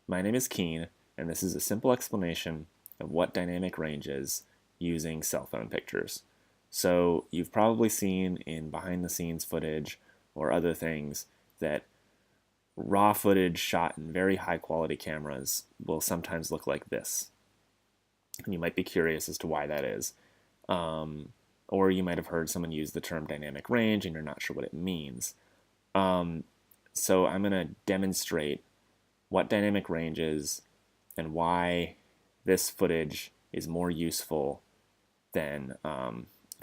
My name is Keen, and this is a simple explanation of what dynamic range is using cell phone pictures. So you've probably seen in behind-the-scenes footage or other things that raw footage shot in very high-quality cameras will sometimes look like this. And you might be curious as to why that is. Or you might have heard someone use the term dynamic range and you're not sure what it means. So I'm going to demonstrate what dynamic range is and why this footage is more useful than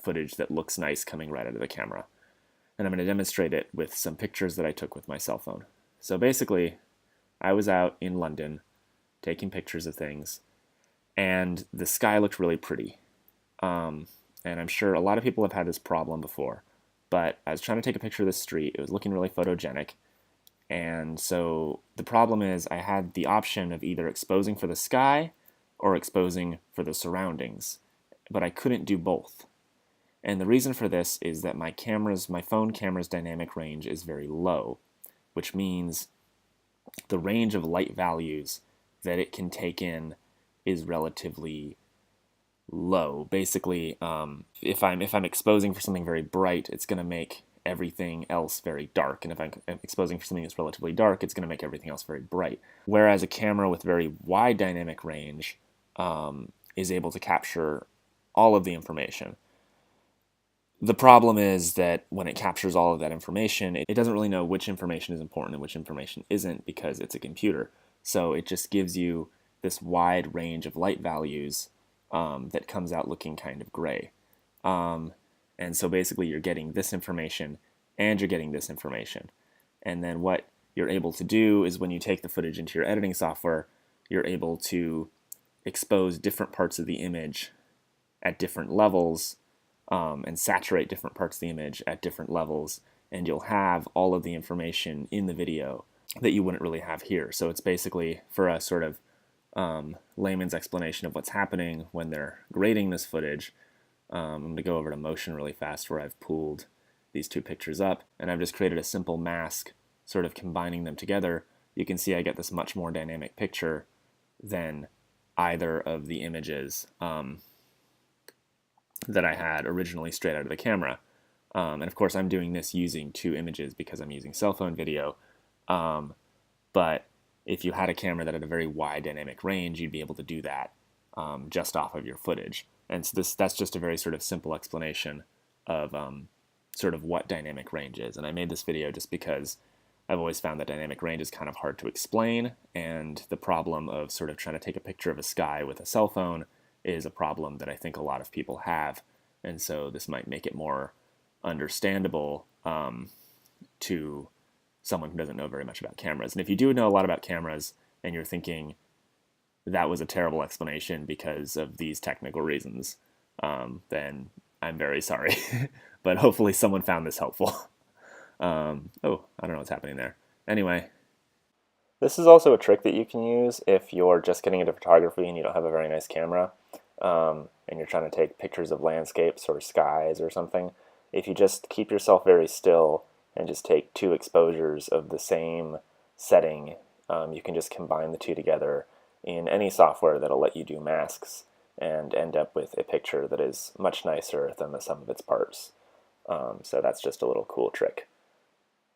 footage that looks nice coming right out of the camera. And I'm going to demonstrate it with some pictures that I took with my cell phone. So basically, I was out in London taking pictures of things, and the sky looked really pretty. And I'm sure a lot of people have had this problem before, but I was trying to take a picture of the street. It was looking really photogenic. And so the problem is I had the option of either exposing for the sky or exposing for the surroundings, but I couldn't do both. And the reason for this is that my phone camera's dynamic range is very low, which means the range of light values that it can take in is relatively low. Basically, if I'm exposing for something very bright, it's going to make everything else very dark, and if I'm exposing for something that's relatively dark, it's going to make everything else very bright. Whereas a camera with very wide dynamic range is able to capture all of the information. The problem is that when it captures all of that information, it doesn't really know which information is important and which information isn't because it's a computer. So it just gives you this wide range of light values that comes out looking kind of gray. And so basically you're getting this information and you're getting this information. And then what you're able to do is when you take the footage into your editing software, you're able to expose different parts of the image at different levels and saturate different parts of the image at different levels. And you'll have all of the information in the video that you wouldn't really have here. So it's basically for a sort of layman's explanation of what's happening when they're grading this footage. I'm going to go over to motion really fast where I've pooled these two pictures up, and I've just created a simple mask sort of combining them together. You can see I get this much more dynamic picture than either of the images that I had originally straight out of the camera. And of course I'm doing this using two images because I'm using cell phone video, but if you had a camera that had a very wide dynamic range, you'd be able to do that just off of your footage. And so that's just a very sort of simple explanation of sort of what dynamic range is. And I made this video just because I've always found that dynamic range is kind of hard to explain, and the problem of sort of trying to take a picture of a sky with a cell phone is a problem that I think a lot of people have. And so this might make it more understandable to someone who doesn't know very much about cameras. And if you do know a lot about cameras and you're thinking, that was a terrible explanation because of these technical reasons, then I'm very sorry. But hopefully someone found this helpful. Oh, I don't know what's happening there. Anyway, this is also a trick that you can use if you're just getting into photography and you don't have a very nice camera, and you're trying to take pictures of landscapes or skies or something. If you just keep yourself very still and just take two exposures of the same setting, you can just combine the two together in any software that'll let you do masks and end up with a picture that is much nicer than the sum of its parts. So that's just a little cool trick.